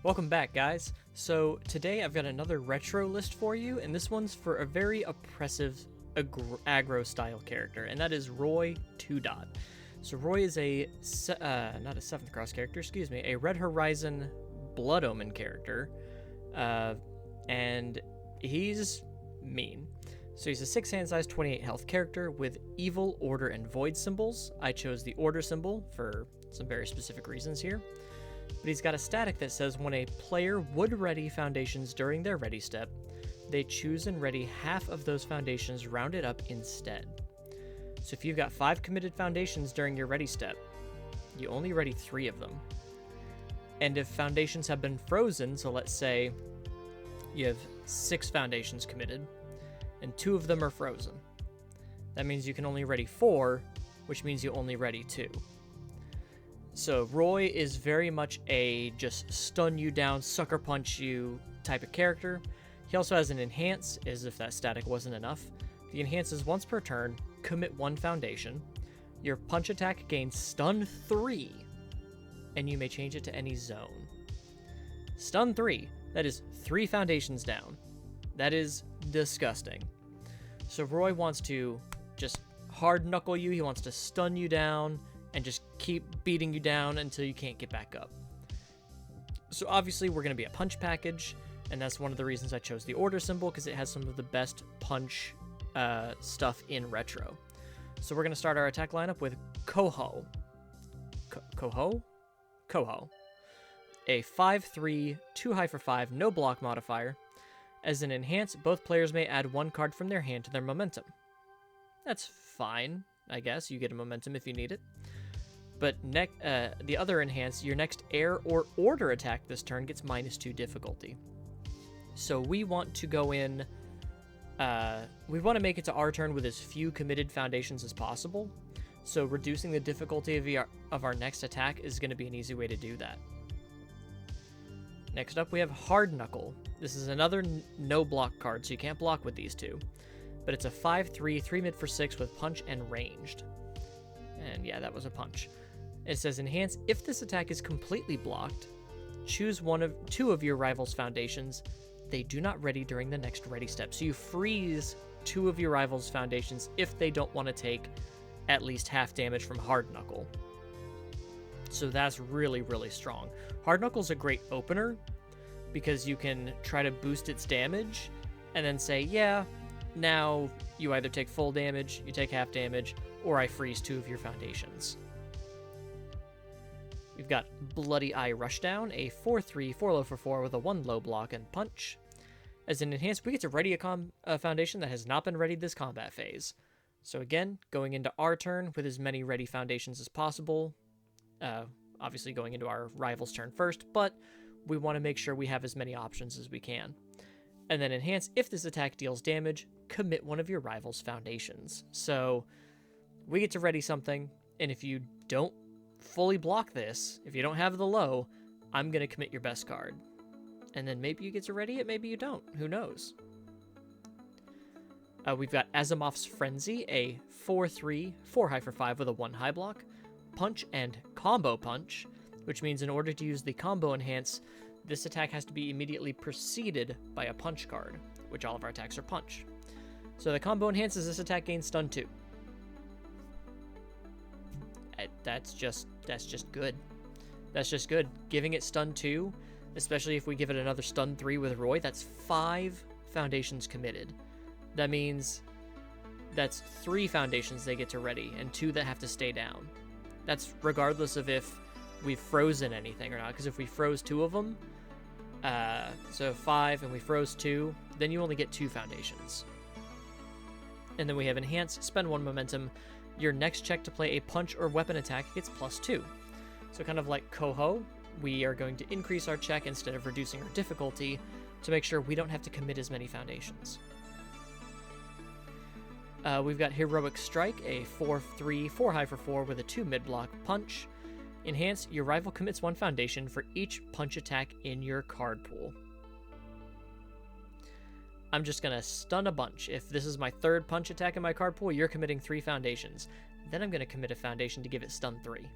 Welcome back, guys. So today I've got another retro list for you, and this one's for a very oppressive aggro style character, and that is Roy 2 Dot. So Roy is not a 7th Cross character, excuse me, a Red Horizon Blood Omen character, and he's mean. So he's a 6 hand size, 28 health character with evil, order, and void symbols. I chose the order symbol for some very specific reasons here. But he's got a static that says when a player would ready foundations during their ready step, they choose and ready half of those foundations rounded up instead. So if you've got 5 committed foundations during your ready step, you only ready 3 of them. And if foundations have been frozen, so let's say you have 6 foundations committed, and 2 of them are frozen, that means you can only ready 4, which means you only ready 2. So Roy is very much a just stun you down, sucker punch you type of character. He also has an enhance, as if that static wasn't enough. The enhance is once per turn, commit 1 foundation. Your punch attack gains stun 3, and you may change it to any zone. Stun 3, that is 3 foundations down. That is disgusting. So Roy wants to just hard knuckle you, he wants to stun you down, and just keep beating you down until you can't get back up. So obviously we're going to be a punch package, and that's one of the reasons I chose the order symbol, because it has some of the best punch stuff in retro. So we're going to start our attack lineup with Koho. Koho. A 5/3, 2 high for 5, no block modifier. As an enhance, both players may add 1 card from their hand to their momentum. That's fine, I guess. You get a momentum if you need it. But the other enhance, your next air or order attack this turn gets -2 difficulty. So we want to go in, we want to make it to our turn with as few committed foundations as possible. So reducing the difficulty of our next attack is going to be an easy way to do that. Next up, we have Hard Knuckle. This is another no block card, so you can't block with these two. But it's a 5/3, 3 mid for 6 with punch and ranged. And yeah, that was a punch. It says enhance, if this attack is completely blocked, choose 2 of your rival's foundations. They do not ready during the next ready step. So you freeze 2 of your rival's foundations if they don't want to take at least half damage from Hard Knuckle. So that's really, really strong. Hard Knuckle's a great opener because you can try to boost its damage and then say, yeah, now you either take full damage, you take half damage, or I freeze 2 of your foundations. We've got Bloody Eye Rushdown, a 4/3, 4 low for 4 with a 1 low block and punch. As an enhance, we get to ready a foundation that has not been readied this combat phase. So again, going into our turn with as many ready foundations as possible. Obviously going into our rival's turn first, but we want to make sure we have as many options as we can. And then enhance, if this attack deals damage, commit 1 of your rival's foundations. So we get to ready something, and if you don't fully block this, if you don't have the low, I'm going to commit your best card. And then maybe you get to ready it, maybe you don't. Who knows? We've got Asimov's Frenzy, a 4/3, 4 high for 5 with a 1 high block, punch and combo punch, which means in order to use the combo enhance, this attack has to be immediately preceded by a punch card, which all of our attacks are punch. So the combo enhances this attack gains stun 2. That's just good. That's just good. Giving it stun 2, especially if we give it another stun 3 with Roy, that's 5 foundations committed. That means that's 3 foundations they get to ready and 2 that have to stay down. That's regardless of if we've frozen anything or not, because if we froze 2 of them, so 5 and we froze 2, then you only get 2 foundations. And then we have enhance, spend 1 momentum. Your next check to play a punch or weapon attack gets +2. So kind of like Koho, we are going to increase our check instead of reducing our difficulty to make sure we don't have to commit as many foundations. We've got Heroic Strike, a 4/3, 4 high for 4 with a 2 mid block punch. Enhance, your rival commits 1 foundation for each punch attack in your card pool. I'm just going to stun a bunch. If this is my 3rd punch attack in my card pool, you're committing 3 foundations. Then I'm going to commit a foundation to give it stun 3.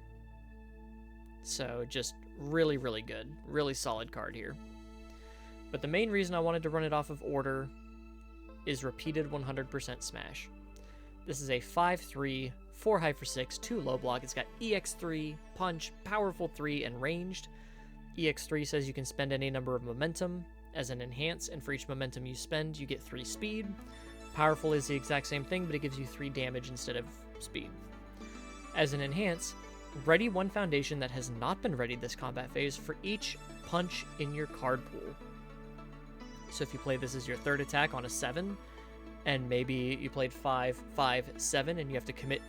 So just Really, really good. Really solid card here. But the main reason I wanted to run it off of order is repeated 100% smash. This is a 5/3, 4 high for 6, 2 low block. It's got EX3, punch, powerful 3, and ranged. EX3 says you can spend any number of momentum as an enhance, and for each momentum you spend, you get 3 speed. Powerful is the exact same thing, but it gives you 3 damage instead of speed. As an enhance, ready 1 foundation that has not been readied this combat phase for each punch in your card pool. So if you play this as your 3rd attack on a 7, and maybe you played 5, 5, 7, and you have to commit,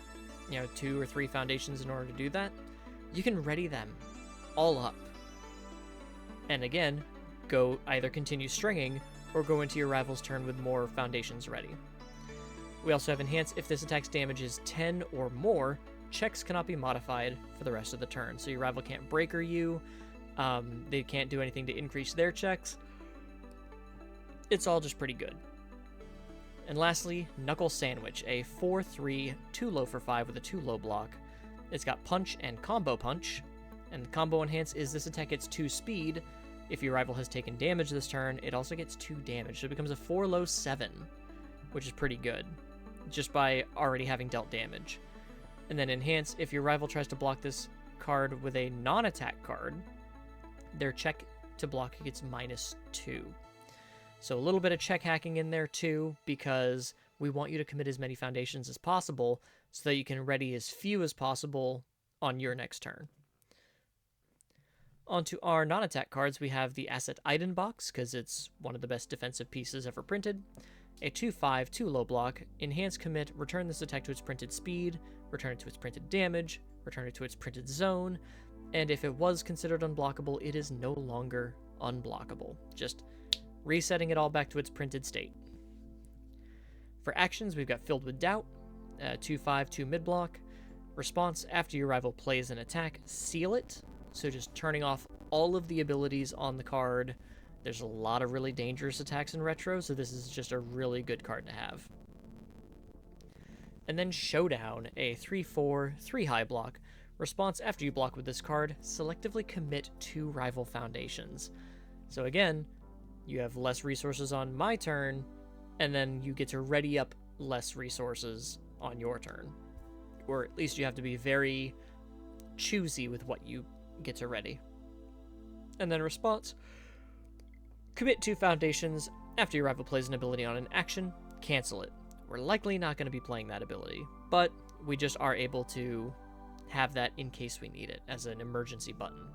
2 or 3 foundations in order to do that, you can ready them all up. And again, go either continue stringing or go into your rival's turn with more foundations ready. We also have enhance. If this attack's damage is 10 or more, checks cannot be modified for the rest of the turn. So your rival can't breaker you. They can't do anything to increase their checks. It's all just pretty good. And lastly, Knuckle Sandwich, a 4/3, 2 low for 5 with a 2 low block. It's got punch and combo punch. And combo enhance is this attack gets 2 speed. If your rival has taken damage this turn, it also gets 2 damage. So it becomes a 4 low 7, which is pretty good, just by already having dealt damage. And then enhance, if your rival tries to block this card with a non-attack card, their check to block gets -2. So a little bit of check hacking in there too, because we want you to commit as many foundations as possible so that you can ready as few as possible on your next turn. Onto our non-attack cards, we have the Asset Iden Box, because it's one of the best defensive pieces ever printed. A 2/5, 2 low block, enhance commit, return this attack to its printed speed, return it to its printed damage, return it to its printed zone, and if it was considered unblockable, it is no longer unblockable. Just resetting it all back to its printed state. For actions, we've got Filled with Doubt, 2/5, 2 mid block. Response, after your rival plays an attack, seal it. So just turning off all of the abilities on the card. There's a lot of really dangerous attacks in Retro, so this is just a really good card to have. And then Showdown, a 3/4, 3 high block. Response, after you block with this card, selectively commit 2 rival foundations. So again, you have less resources on my turn, and then you get to ready up less resources on your turn. Or at least you have to be very choosy with what you get to ready. And then response, commit 2 foundations. After your rival plays an ability on an action, cancel it. We're likely not going to be playing that ability, but we just are able to have that in case we need it as an emergency button.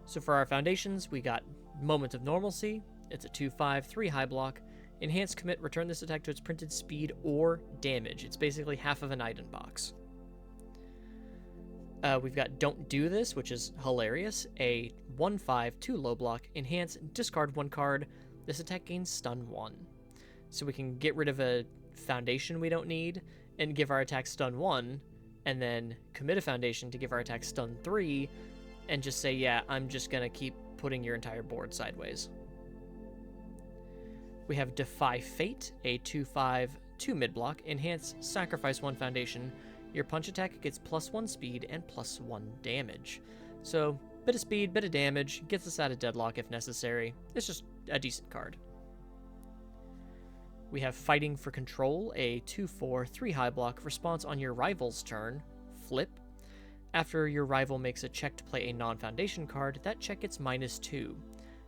So for our foundations, we got Moment of Normalcy. It's a 2/5, 3 high block. Enhance commit, return this attack to its printed speed or damage. It's basically half of an Iden box. We've got Don't Do This, which is hilarious. A 1/5, 2 low block. Enhance, discard 1 card. This attack gains stun 1. So we can get rid of a foundation we don't need and give our attack stun 1, and then commit a foundation to give our attack stun 3, and just say, yeah, I'm just going to keep putting your entire board sideways. We have Defy Fate, a 2/5, 2 mid block. Enhance, sacrifice 1 foundation. Your punch attack gets +1 speed and +1 damage. So, bit of speed, bit of damage, gets us out of deadlock if necessary. It's just a decent card. We have Fighting for Control, a 2/4, 3 high block. Response on your rival's turn, flip. After your rival makes a check to play a non-foundation card, that check gets -2.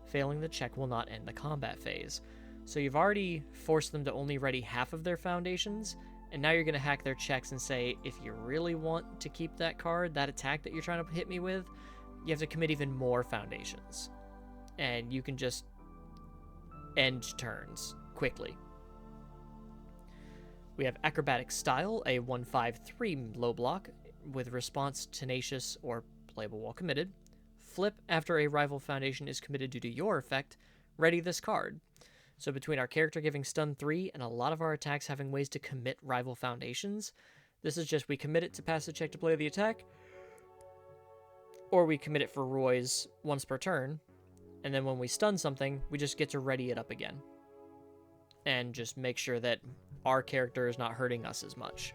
Failing the check will not end the combat phase. So you've already forced them to only ready half of their foundations, and now you're going to hack their checks and say, if you really want to keep that card, that attack that you're trying to hit me with, you have to commit even more foundations. And you can just end turns quickly. We have Acrobatic Style, a 1/5, 3 low block, with response tenacious or playable while committed. Flip, after a rival foundation is committed due to your effect, ready this card. So between our character giving stun 3 and a lot of our attacks having ways to commit rival foundations, this is just we commit it to pass a check to play the attack, or we commit it for Roy's once per turn, and then when we stun something, we just get to ready it up again. And just make sure that our character is not hurting us as much.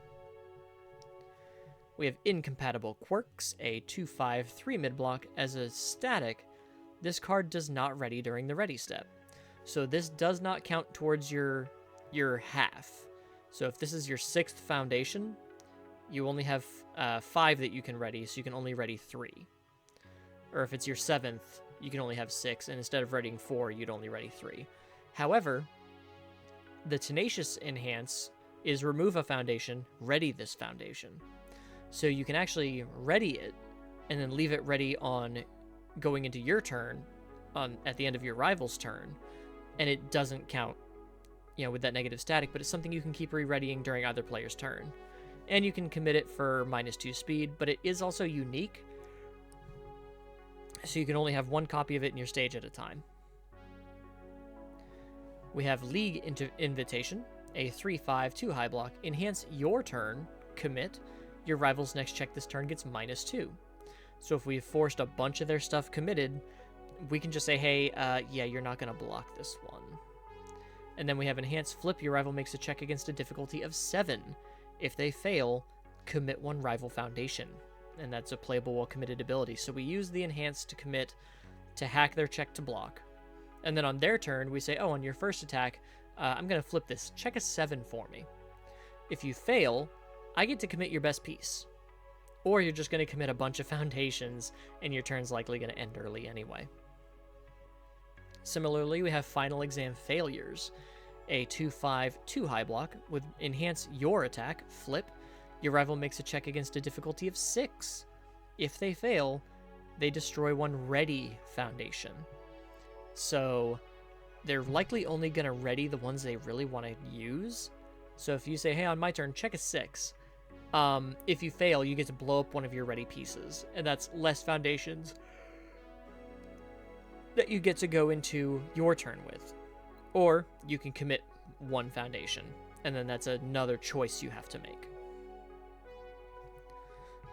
We have Incompatible Quirks, a 2/5/3 mid block. As a static, this card does not ready during the ready step. So this does not count towards your half. So if this is your 6th foundation, you only have 5 that you can ready, so you can only ready 3. Or if it's your 7th, you can only have 6, and instead of readying 4, you'd only ready 3. However, the Tenacious Enhance is remove a foundation, ready this foundation. So you can actually ready it, and then leave it ready on going into your turn, at the end of your rival's turn, and it doesn't count, with that negative static, but it's something you can keep re-readying during either player's turn. And you can commit it for -2 speed, but it is also unique, so you can only have one copy of it in your stage at a time. We have League Invitation, a 3/5/2 high block. Enhance your turn, commit. Your rival's next check this turn gets -2. So if we've forced a bunch of their stuff committed, we can just say, hey, yeah, you're not going to block this one. And then we have Enhance Flip. Your rival makes a check against a difficulty of 7. If they fail, commit one rival foundation. And that's a playable while committed ability. So we use the Enhance to commit to hack their check to block. And then on their turn, we say, oh, on your first attack, I'm going to flip this. Check a 7 for me. If you fail, I get to commit your best piece. Or you're just going to commit a bunch of foundations, and your turn's likely going to end early anyway. Similarly, we have Final Exam Failures, a 2/5/2 high block. With Enhance Your Attack, flip. Your rival makes a check against a difficulty of 6. If they fail, they destroy one ready foundation. So they're likely only going to ready the ones they really want to use. So if you say, hey, on my turn, check a 6. If you fail, you get to blow up one of your ready pieces, and that's less foundations that you get to go into your turn with. Or you can commit one foundation, and then that's another choice you have to make.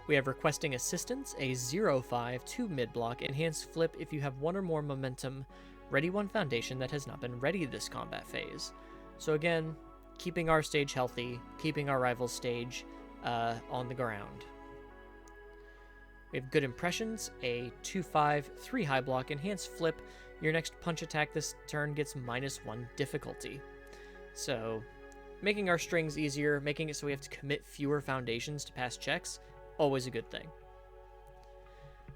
We have Requesting Assistance, a 0/5/2 mid block. Enhance Flip. If you have one or more momentum, ready one foundation that has not been ready this combat phase. So again, keeping our stage healthy, keeping our rival's stage on the ground. We have Good Impressions, a 2/5/3 high block. Enhance Flip. Your next punch attack this turn gets -1 difficulty. So making our strings easier, making it so we have to commit fewer foundations to pass checks, always a good thing.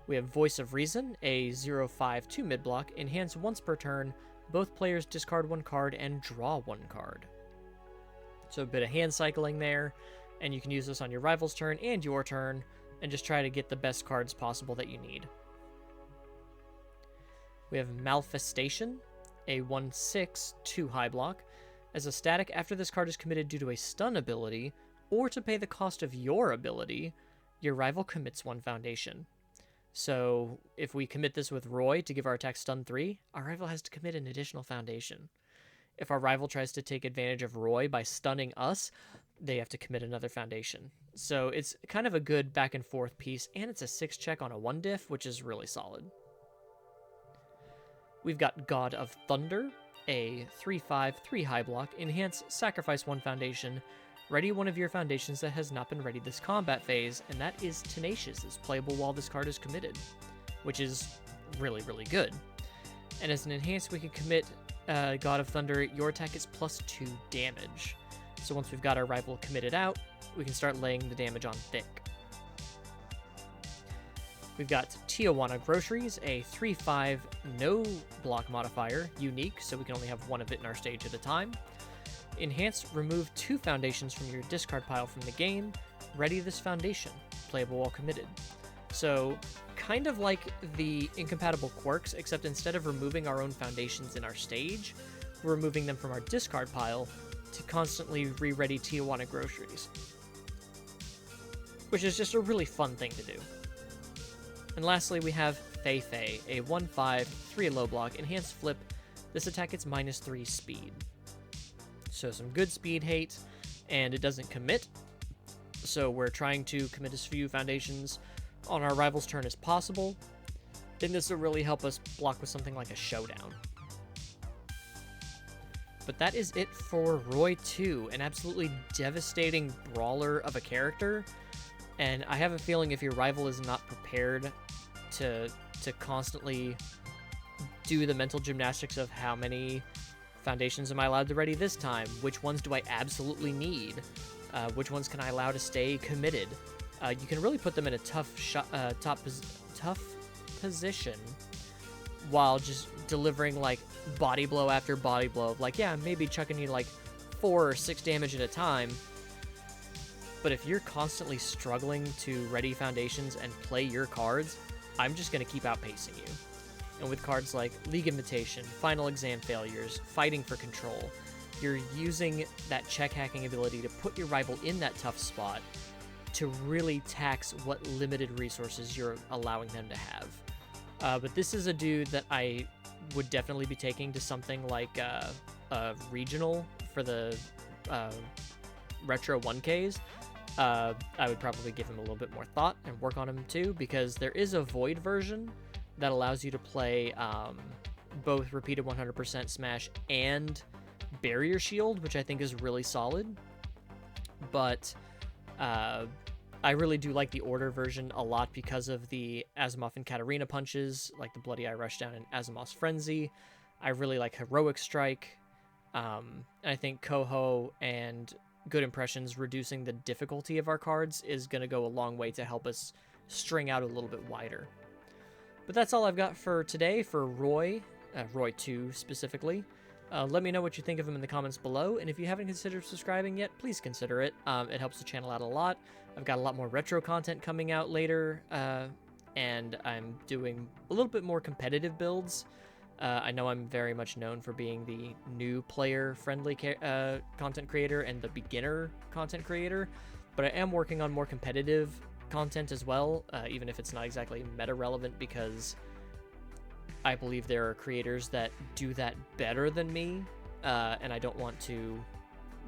We have Voice of Reason, a 0/5/2 mid block. Enhance once per turn. Both players discard one card and draw one card. So a bit of hand cycling there, and you can use this on your rival's turn and your turn, and just try to get the best cards possible that you need. We have Malfestation, a 1/6/2 high block. As a static, after this card is committed due to a stun ability, or to pay the cost of your ability, your rival commits one foundation. So if we commit this with Roy to give our attack stun 3, our rival has to commit an additional foundation. If our rival tries to take advantage of Roy by stunning us, they have to commit another foundation. So it's kind of a good back and forth piece, and it's a 6 check on a 1 diff, which is really solid. We've got God of Thunder, a 3/5/3 high block. Enhance, sacrifice one foundation. Ready one of your foundations that has not been ready this combat phase, and that is Tenacious. It's playable while this card is committed, which is really, really good. And as an enhance, we can commit God of Thunder. Your attack is +2 damage. So once we've got our rival committed out, we can start laying the damage on thick. We've got Tijuana Groceries, a 3/5 no block modifier, unique, so we can only have one of it in our stage at a time. Enhance, remove 2 foundations from your discard pile from the game. Ready this foundation, playable while committed. So kind of like the Incompatible Quirks, except instead of removing our own foundations in our stage, we're removing them from our discard pile to constantly re-ready Tijuana Groceries, which is just a really fun thing to do. And lastly, we have Fei Fei, a 1/5/3 low block. Enhance Flip. This attack gets -3 speed. So some good speed hate, and it doesn't commit. So we're trying to commit as few foundations on our rival's turn as possible. Then this will really help us block with something like a Showdown. But that is it for Roy 2, an absolutely devastating brawler of a character. And I have a feeling if your rival is not prepared to constantly do the mental gymnastics of how many foundations am I allowed to ready this time? Which ones do I absolutely need? Which ones can I allow to stay committed? You can really put them in a tough position while just delivering like body blow after body blow. Like, yeah, maybe chucking you like 4 or 6 damage at a time. But if you're constantly struggling to ready foundations and play your cards, I'm just going to keep outpacing you. And with cards like League Invitation, Final Exam Failures, Fighting for Control, you're using that check hacking ability to put your rival in that tough spot to really tax what limited resources you're allowing them to have. But this is a dude that I would definitely be taking to something like a regional for the Retro 1Ks. I would probably give him a little bit more thought and work on him too, because there is a Void version that allows you to play both repeated 100% smash and barrier shield, which I think is really solid. But I really do like the Order version a lot because of the Asimov and Katarina punches, like the Bloody Eye Rushdown and Asimov's Frenzy. I really like Heroic Strike. And I think Coho and Good Impressions reducing the difficulty of our cards is going to go a long way to help us string out a little bit wider. But that's all I've got for today for Roy 2 specifically. Let me know what you think of him in the comments below, and if you haven't considered subscribing yet, please consider it. It helps the channel out a lot. I've got a lot more retro content coming out later, and I'm doing a little bit more competitive builds. I know I'm very much known for being the new player-friendly content creator and the beginner content creator, but I am working on more competitive content as well, even if it's not exactly meta-relevant, because I believe there are creators that do that better than me, and I don't want to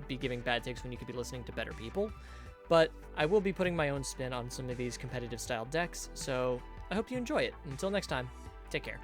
be giving bad takes when you could be listening to better people. But I will be putting my own spin on some of these competitive style decks, so I hope you enjoy it. Until next time, take care.